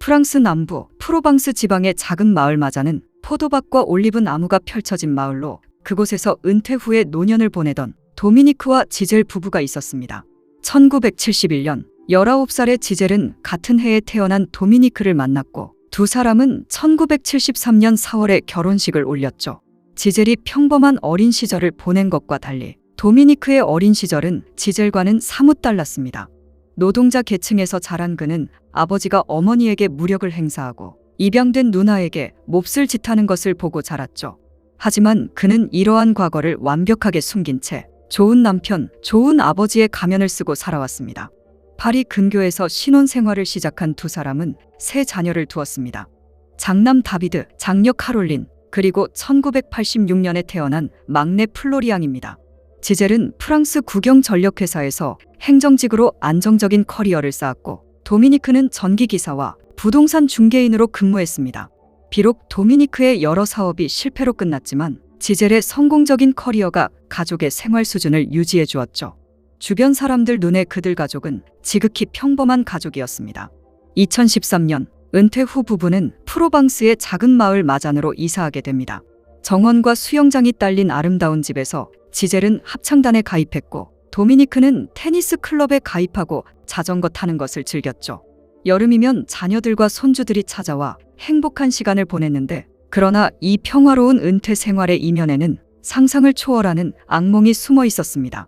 프랑스 남부 프로방스 지방의 작은 마을 마자는 포도밭과 올리브 나무가 펼쳐진 마을로 그곳에서 은퇴 후에 노년을 보내던 도미니크와 지젤 부부가 있었습니다. 1971년 19살의 지젤은 같은 해에 태어난 도미니크를 만났고 두 사람은 1973년 4월에 결혼식을 올렸죠. 지젤이 평범한 어린 시절을 보낸 것과 달리 도미니크의 어린 시절은 지젤과는 사뭇 달랐습니다. 노동자 계층에서 자란 그는 아버지가 어머니에게 무력을 행사하고 입양된 누나에게 몹쓸 짓하는 것을 보고 자랐죠. 하지만 그는 이러한 과거를 완벽하게 숨긴 채 좋은 남편, 좋은 아버지의 가면을 쓰고 살아왔습니다. 파리 근교에서 신혼 생활을 시작한 두 사람은 세 자녀를 두었습니다. 장남 다비드, 장녀 카롤린, 그리고 1986년에 태어난 막내 플로리앙입니다. 지젤은 프랑스 국영전력회사에서 행정직으로 안정적인 커리어를 쌓았고 도미니크는 전기기사와 부동산 중개인으로 근무했습니다. 비록 도미니크의 여러 사업이 실패로 끝났지만 지젤의 성공적인 커리어가 가족의 생활 수준을 유지해 주었죠. 주변 사람들 눈에 그들 가족은 지극히 평범한 가족이었습니다. 2013년 은퇴 후 부부는 프로방스의 작은 마을 마잔으로 이사하게 됩니다. 정원과 수영장이 딸린 아름다운 집에서 지젤은 합창단에 가입했고 도미니크는 테니스 클럽에 가입하고 자전거 타는 것을 즐겼죠. 여름이면 자녀들과 손주들이 찾아와 행복한 시간을 보냈는데 그러나 이 평화로운 은퇴 생활의 이면에는 상상을 초월하는 악몽이 숨어 있었습니다.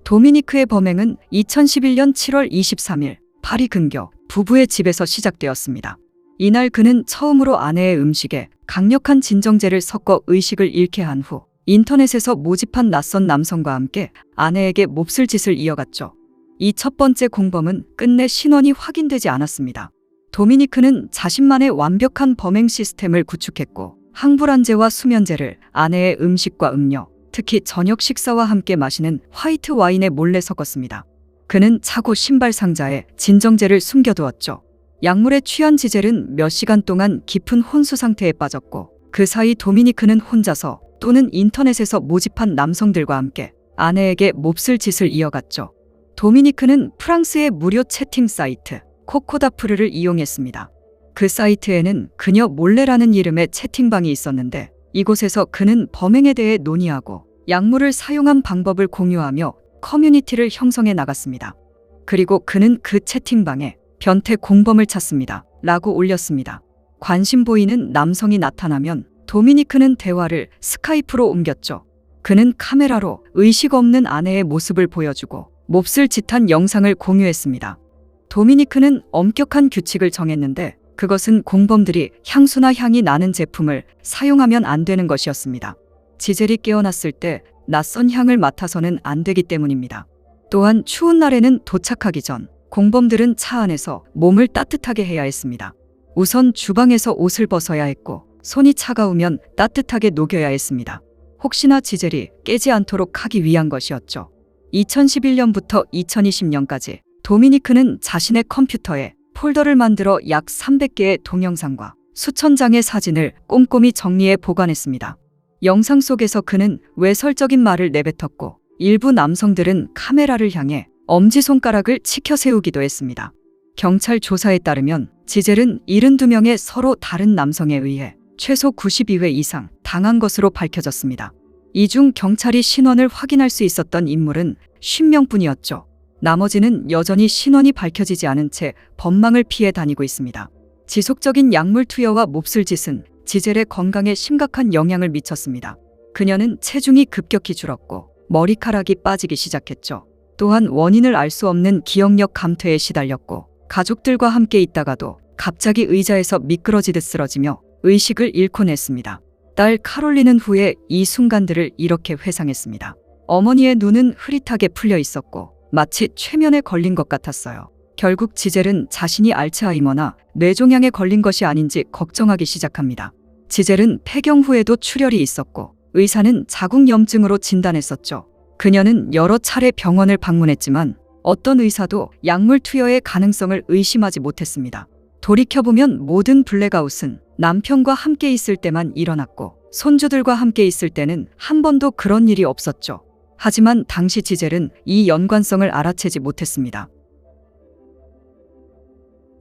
도미니크의 범행은 2011년 7월 23일 파리 근교 부부의 집에서 시작되었습니다. 이날 그는 처음으로 아내의 음식에 강력한 진정제를 섞어 의식을 잃게 한 후 인터넷에서 모집한 낯선 남성과 함께 아내에게 몹쓸 짓을 이어갔죠. 이 첫 번째 공범은 끝내 신원이 확인되지 않았습니다. 도미니크는 자신만의 완벽한 범행 시스템을 구축했고 항불안제와 수면제를 아내의 음식과 음료, 특히 저녁 식사와 함께 마시는 화이트 와인에 몰래 섞었습니다. 그는 차고 신발 상자에 진정제를 숨겨두었죠. 약물에 취한 지젤은 몇 시간 동안 깊은 혼수 상태에 빠졌고 그 사이 도미니크는 혼자서 또는 인터넷에서 모집한 남성들과 함께 아내에게 몹쓸 짓을 이어갔죠. 도미니크는 프랑스의 무료 채팅 사이트 코코다프르를 이용했습니다. 그 사이트에는 그녀 몰래라는 이름의 채팅방이 있었는데 이곳에서 그는 범행에 대해 논의하고 약물을 사용한 방법을 공유하며 커뮤니티를 형성해 나갔습니다. 그리고 그는 그 채팅방에 변태 공범을 찾습니다. 라고 올렸습니다. 관심 보이는 남성이 나타나면 도미니크는 대화를 스카이프로 옮겼죠. 그는 카메라로 의식 없는 아내의 모습을 보여주고 몹쓸 짓한 영상을 공유했습니다. 도미니크는 엄격한 규칙을 정했는데 그것은 공범들이 향수나 향이 나는 제품을 사용하면 안 되는 것이었습니다. 지젤이 깨어났을 때 낯선 향을 맡아서는 안 되기 때문입니다. 또한 추운 날에는 도착하기 전 공범들은 차 안에서 몸을 따뜻하게 해야 했습니다. 우선 주방에서 옷을 벗어야 했고 손이 차가우면 따뜻하게 녹여야 했습니다. 혹시나 지젤이 깨지 않도록 하기 위한 것이었죠. 2011년부터 2020년까지 도미니크는 자신의 컴퓨터에 폴더를 만들어 약 300개의 동영상과 수천 장의 사진을 꼼꼼히 정리해 보관했습니다. 영상 속에서 그는 외설적인 말을 내뱉었고 일부 남성들은 카메라를 향해 엄지손가락을 치켜 세우기도 했습니다. 경찰 조사에 따르면 지젤은 72명의 서로 다른 남성에 의해 최소 92회 이상 당한 것으로 밝혀졌습니다. 이 중 경찰이 신원을 확인할 수 있었던 인물은 50명뿐이었죠. 나머지는 여전히 신원이 밝혀지지 않은 채 법망을 피해 다니고 있습니다. 지속적인 약물 투여와 몹쓸 짓은 지젤의 건강에 심각한 영향을 미쳤습니다. 그녀는 체중이 급격히 줄었고 머리카락이 빠지기 시작했죠. 또한 원인을 알 수 없는 기억력 감퇴에 시달렸고 가족들과 함께 있다가도 갑자기 의자에서 미끄러지듯 쓰러지며 의식을 잃곤 했습니다. 딸 카롤린은 후에 이 순간들을 이렇게 회상했습니다. 어머니의 눈은 흐릿하게 풀려 있었고 마치 최면에 걸린 것 같았어요. 결국 지젤은 자신이 알츠하이머나 뇌종양에 걸린 것이 아닌지 걱정하기 시작합니다. 지젤은 폐경 후에도 출혈이 있었고 의사는 자궁염증으로 진단했었죠. 그녀는 여러 차례 병원을 방문했지만 어떤 의사도 약물 투여의 가능성을 의심하지 못했습니다. 돌이켜보면 모든 블랙아웃은 남편과 함께 있을 때만 일어났고 손주들과 함께 있을 때는 한 번도 그런 일이 없었죠. 하지만 당시 지젤은 이 연관성을 알아채지 못했습니다.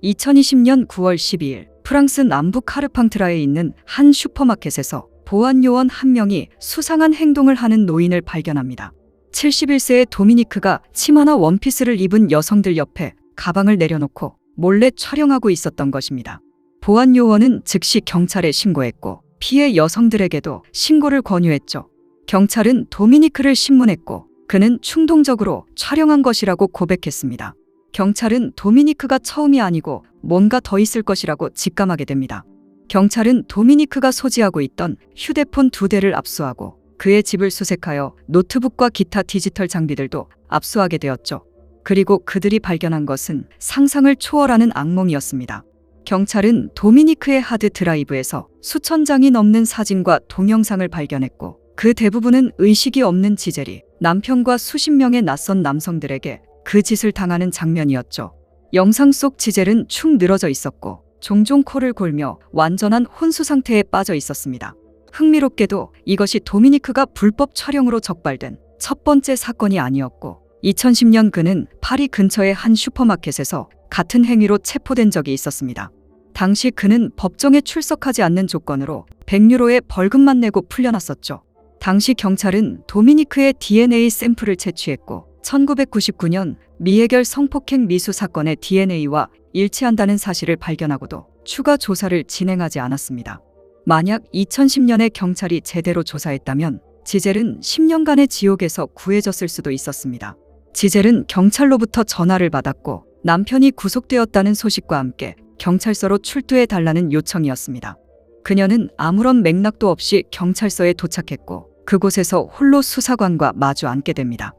2020년 9월 12일 프랑스 남부 카르팡트라에 있는 한 슈퍼마켓에서 보안 요원 한 명이 수상한 행동을 하는 노인을 발견합니다. 71세의 도미니크가 치마나 원피스를 입은 여성들 옆에 가방을 내려놓고 몰래 촬영하고 있었던 것입니다. 보안 요원은 즉시 경찰에 신고했고 피해 여성들에게도 신고를 권유했죠. 경찰은 도미니크를 신문했고 그는 충동적으로 촬영한 것이라고 고백했습니다. 경찰은 도미니크가 처음이 아니고 뭔가 더 있을 것이라고 직감하게 됩니다. 경찰은 도미니크가 소지하고 있던 휴대폰 2대를 압수하고 그의 집을 수색하여 노트북과 기타 디지털 장비들도 압수하게 되었죠. 그리고 그들이 발견한 것은 상상을 초월하는 악몽이었습니다. 경찰은 도미니크의 하드 드라이브에서 수천 장이 넘는 사진과 동영상을 발견했고 그 대부분은 의식이 없는 지젤이 남편과 수십 명의 낯선 남성들에게 그 짓을 당하는 장면이었죠. 영상 속 지젤은 축 늘어져 있었고 종종 코를 골며 완전한 혼수 상태에 빠져 있었습니다. 흥미롭게도 이것이 도미니크가 불법 촬영으로 적발된 첫 번째 사건이 아니었고 2010년 그는 파리 근처의 한 슈퍼마켓에서 같은 행위로 체포된 적이 있었습니다. 당시 그는 법정에 출석하지 않는 조건으로 100유로의 벌금만 내고 풀려났었죠. 당시 경찰은 도미니크의 DNA 샘플을 채취했고 1999년 미해결 성폭행 미수 사건의 DNA와 일치한다는 사실을 발견하고도 추가 조사를 진행하지 않았습니다. 만약 2010년에 경찰이 제대로 조사했다면 지젤은 10년간의 지옥에서 구해졌을 수도 있었습니다. 지젤은 경찰로부터 전화를 받았고 남편이 구속되었다는 소식과 함께 경찰서로 출두해 달라는 요청이었습니다. 그녀는 아무런 맥락도 없이 경찰서에 도착했고 그곳에서 홀로 수사관과 마주 앉게 됩니다.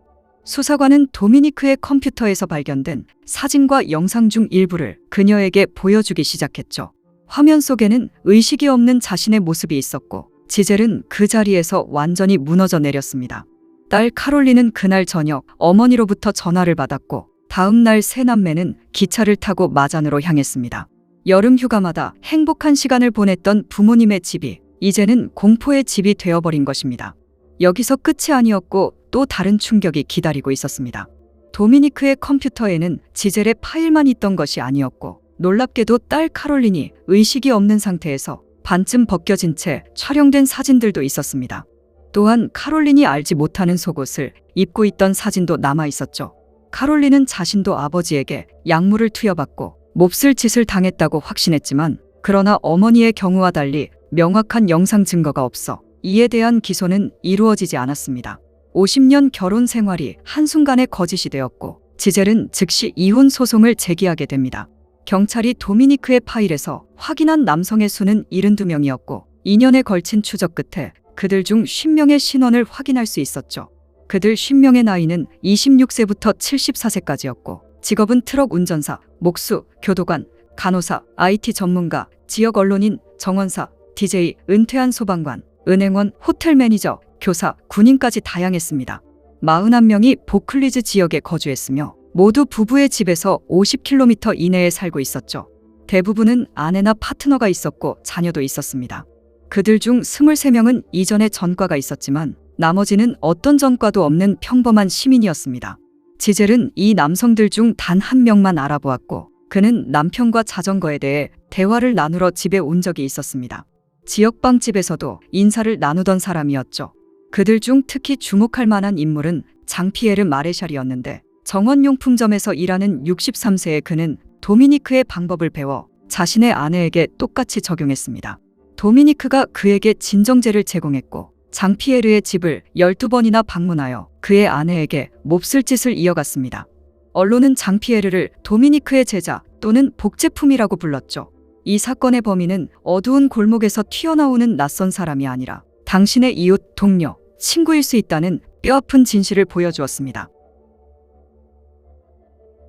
수사관은 도미니크의 컴퓨터에서 발견된 사진과 영상 중 일부를 그녀에게 보여주기 시작했죠. 화면 속에는 의식이 없는 자신의 모습이 있었고 지젤은 그 자리에서 완전히 무너져 내렸습니다. 딸 카롤린은 그날 저녁 어머니로부터 전화를 받았고 다음 날 세 남매는 기차를 타고 마잔으로 향했습니다. 여름 휴가마다 행복한 시간을 보냈던 부모님의 집이 이제는 공포의 집이 되어버린 것입니다. 여기서 끝이 아니었고 또 다른 충격이 기다리고 있었습니다. 도미니크의 컴퓨터에는 지젤의 파일만 있던 것이 아니었고 놀랍게도 딸 카롤린이 의식이 없는 상태에서 반쯤 벗겨진 채 촬영된 사진들도 있었습니다. 또한 카롤린이 알지 못하는 속옷을 입고 있던 사진도 남아 있었죠. 카롤린은 자신도 아버지에게 약물을 투여받고 몹쓸 짓을 당했다고 확신했지만 그러나 어머니의 경우와 달리 명확한 영상 증거가 없어 이에 대한 기소는 이루어지지 않았습니다. 50년 결혼 생활이 한순간에 거짓이 되었고 지젤은 즉시 이혼 소송을 제기하게 됩니다. 경찰이 도미니크의 파일에서 확인한 남성의 수는 72명이었고 2년에 걸친 추적 끝에 그들 중 50명의 신원을 확인할 수 있었죠. 그들 50명의 나이는 26세부터 74세까지였고 직업은 트럭 운전사, 목수, 교도관, 간호사, IT 전문가, 지역 언론인, 정원사, DJ, 은퇴한 소방관, 은행원, 호텔 매니저, 교사, 군인까지 다양했습니다. 41명이 보클리즈 지역에 거주했으며 모두 부부의 집에서 50km 이내에 살고 있었죠. 대부분은 아내나 파트너가 있었고 자녀도 있었습니다. 그들 중 23명은 이전에 전과가 있었지만 나머지는 어떤 전과도 없는 평범한 시민이었습니다. 지젤은 이 남성들 중 단 한 명만 알아보았고 그는 남편과 자전거에 대해 대화를 나누러 집에 온 적이 있었습니다. 지역 빵집에서도 인사를 나누던 사람이었죠. 그들 중 특히 주목할 만한 인물은 장피에르 마레샬이었는데 정원용품점에서 일하는 63세의 그는 도미니크의 방법을 배워 자신의 아내에게 똑같이 적용했습니다. 도미니크가 그에게 진정제를 제공했고 장피에르의 집을 12번이나 방문하여 그의 아내에게 몹쓸 짓을 이어갔습니다. 언론은 장피에르를 도미니크의 제자 또는 복제품이라고 불렀죠. 이 사건의 범인은 어두운 골목에서 튀어나오는 낯선 사람이 아니라 당신의 이웃, 동료, 친구일 수 있다는 뼈아픈 진실을 보여주었습니다.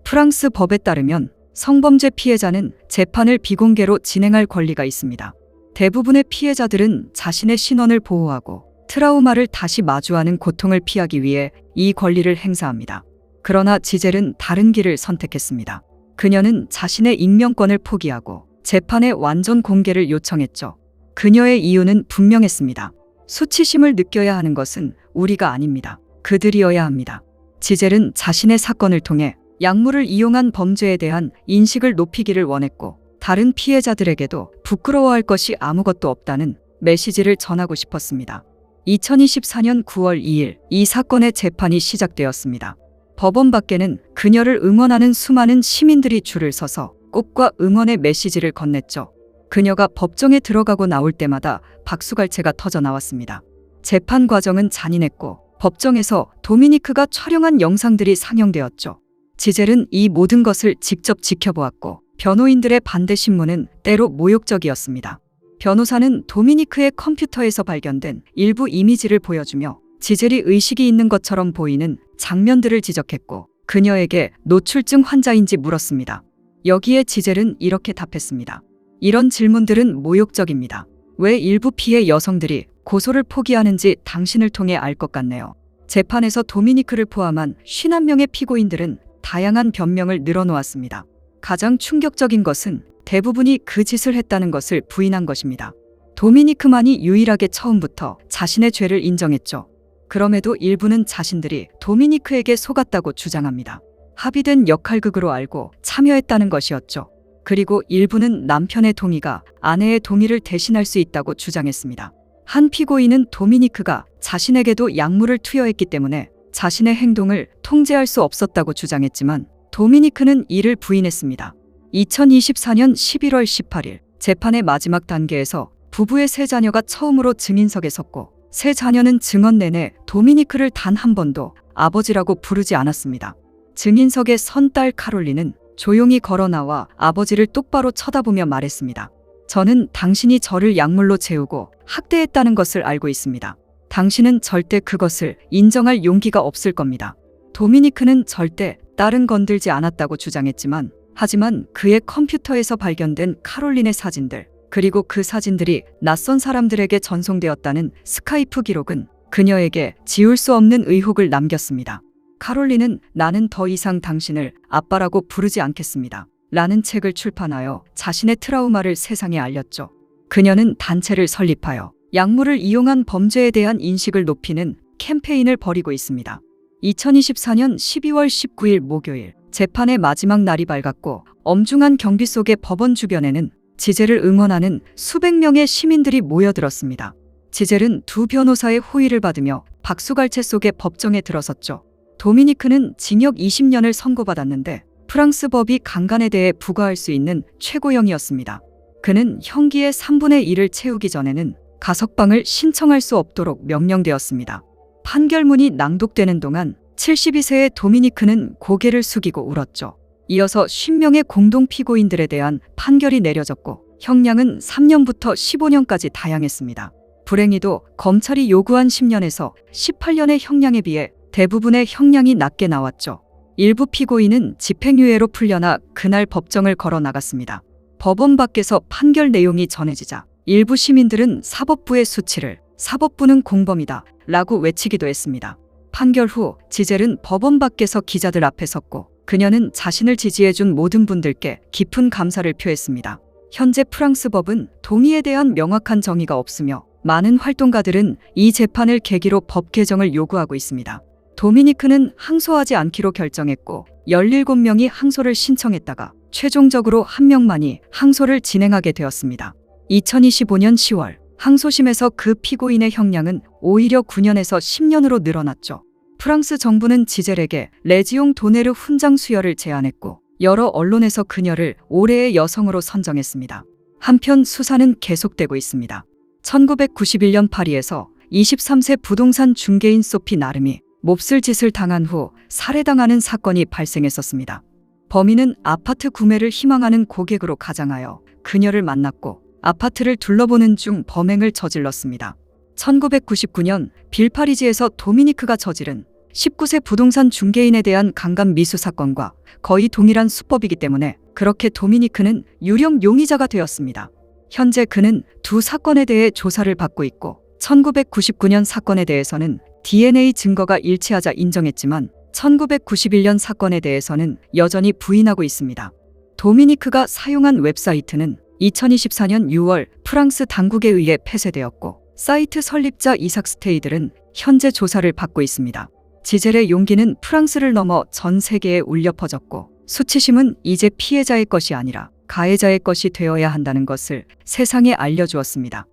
프랑스 법에 따르면 성범죄 피해자는 재판을 비공개로 진행할 권리가 있습니다. 대부분의 피해자들은 자신의 신원을 보호하고 트라우마를 다시 마주하는 고통을 피하기 위해 이 권리를 행사합니다. 그러나 지젤은 다른 길을 선택했습니다. 그녀는 자신의 익명권을 포기하고 재판의 완전 공개를 요청했죠. 그녀의 이유는 분명했습니다. 수치심을 느껴야 하는 것은 우리가 아닙니다. 그들이어야 합니다. 지젤은 자신의 사건을 통해 약물을 이용한 범죄에 대한 인식을 높이기를 원했고 다른 피해자들에게도 부끄러워할 것이 아무것도 없다는 메시지를 전하고 싶었습니다. 2024년 9월 2일 이 사건의 재판이 시작되었습니다. 법원 밖에는 그녀를 응원하는 수많은 시민들이 줄을 서서 꽃과 응원의 메시지를 건넸죠. 그녀가 법정에 들어가고 나올 때마다 박수갈채가 터져 나왔습니다. 재판 과정은 잔인했고 법정에서 도미니크가 촬영한 영상들이 상영되었죠. 지젤은 이 모든 것을 직접 지켜보았고 변호인들의 반대 신문은 때로 모욕적이었습니다. 변호사는 도미니크의 컴퓨터에서 발견된 일부 이미지를 보여주며 지젤이 의식이 있는 것처럼 보이는 장면들을 지적했고 그녀에게 노출증 환자인지 물었습니다. 여기에 지젤은 이렇게 답했습니다. 이런 질문들은 모욕적입니다. 왜 일부 피해 여성들이 고소를 포기하는지 당신을 통해 알 것 같네요. 재판에서 도미니크를 포함한 51명의 피고인들은 다양한 변명을 늘어놓았습니다. 가장 충격적인 것은 대부분이 그 짓을 했다는 것을 부인한 것입니다. 도미니크만이 유일하게 처음부터 자신의 죄를 인정했죠. 그럼에도 일부는 자신들이 도미니크에게 속았다고 주장합니다. 합의된 역할극으로 알고 참여했다는 것이었죠. 그리고 일부는 남편의 동의가 아내의 동의를 대신할 수 있다고 주장했습니다. 한 피고인은 도미니크가 자신에게도 약물을 투여했기 때문에 자신의 행동을 통제할 수 없었다고 주장했지만 도미니크는 이를 부인했습니다. 2024년 11월 18일 재판의 마지막 단계에서 부부의 세 자녀가 처음으로 증인석에 섰고 세 자녀는 증언 내내 도미니크를 단 한 번도 아버지라고 부르지 않았습니다. 증인석에 선 딸 카롤린은 조용히 걸어 나와 아버지를 똑바로 쳐다보며 말했습니다. 저는 당신이 저를 약물로 재우고 학대했다는 것을 알고 있습니다. 당신은 절대 그것을 인정할 용기가 없을 겁니다. 도미니크는 절대 딸은 건들지 않았다고 주장했지만 하지만 그의 컴퓨터에서 발견된 카롤린의 사진들 그리고 그 사진들이 낯선 사람들에게 전송되었다는 스카이프 기록은 그녀에게 지울 수 없는 의혹을 남겼습니다. 카롤린은 나는 더 이상 당신을 아빠라고 부르지 않겠습니다. 라는 책을 출판하여 자신의 트라우마를 세상에 알렸죠. 그녀는 단체를 설립하여 약물을 이용한 범죄에 대한 인식을 높이는 캠페인을 벌이고 있습니다. 2024년 12월 19일 목요일 재판의 마지막 날이 밝았고 엄중한 경비 속의 법원 주변에는 지젤을 응원하는 수백 명의 시민들이 모여들었습니다. 지젤은 두 변호사의 호의를 받으며 박수갈채 속에 법정에 들어섰죠. 도미니크는 징역 20년을 선고받았는데 프랑스 법이 강간에 대해 부과할 수 있는 최고형이었습니다. 그는 형기의 3분의 1을 채우기 전에는 가석방을 신청할 수 없도록 명령되었습니다. 판결문이 낭독되는 동안 72세의 도미니크는 고개를 숙이고 울었죠. 이어서 50명의 공동 피고인들에 대한 판결이 내려졌고 형량은 3년부터 15년까지 다양했습니다. 불행히도 검찰이 요구한 10년에서 18년의 형량에 비해 대부분의 형량이 낮게 나왔죠. 일부 피고인은 집행유예로 풀려나 그날 법정을 걸어 나갔습니다. 법원 밖에서 판결 내용이 전해지자 일부 시민들은 사법부의 수치를 사법부는 공범이다 라고 외치기도 했습니다. 판결 후 지젤은 법원 밖에서 기자들 앞에 섰고 그녀는 자신을 지지해준 모든 분들께 깊은 감사를 표했습니다. 현재 프랑스 법은 동의에 대한 명확한 정의가 없으며 많은 활동가들은 이 재판을 계기로 법 개정을 요구하고 있습니다. 도미니크는 항소하지 않기로 결정했고 17명이 항소를 신청했다가 최종적으로 1명만이 항소를 진행하게 되었습니다. 2025년 10월 항소심에서 그 피고인의 형량은 오히려 9년에서 10년으로 늘어났죠. 프랑스 정부는 지젤에게 레지옹 도네르 훈장 수여를 제안했고 여러 언론에서 그녀를 올해의 여성으로 선정했습니다. 한편 수사는 계속되고 있습니다. 1991년 파리에서 23세 부동산 중개인 소피 나름이 몹쓸 짓을 당한 후 살해당하는 사건이 발생했었습니다. 범인은 아파트 구매를 희망하는 고객으로 가장하여 그녀를 만났고 아파트를 둘러보는 중 범행을 저질렀습니다. 1999년 빌파리지에서 도미니크가 저지른 19세 부동산 중개인에 대한 강간 미수 사건과 거의 동일한 수법이기 때문에 그렇게 도미니크는 유령 용의자가 되었습니다. 현재 그는 두 사건에 대해 조사를 받고 있고 1999년 사건에 대해서는 DNA 증거가 일치하자 인정했지만 1991년 사건에 대해서는 여전히 부인하고 있습니다. 도미니크가 사용한 웹사이트는 2024년 6월 프랑스 당국에 의해 폐쇄되었고 사이트 설립자 이삭 스테이들은 현재 조사를 받고 있습니다. 지젤의 용기는 프랑스를 넘어 전 세계에 울려 퍼졌고 수치심은 이제 피해자의 것이 아니라 가해자의 것이 되어야 한다는 것을 세상에 알려주었습니다.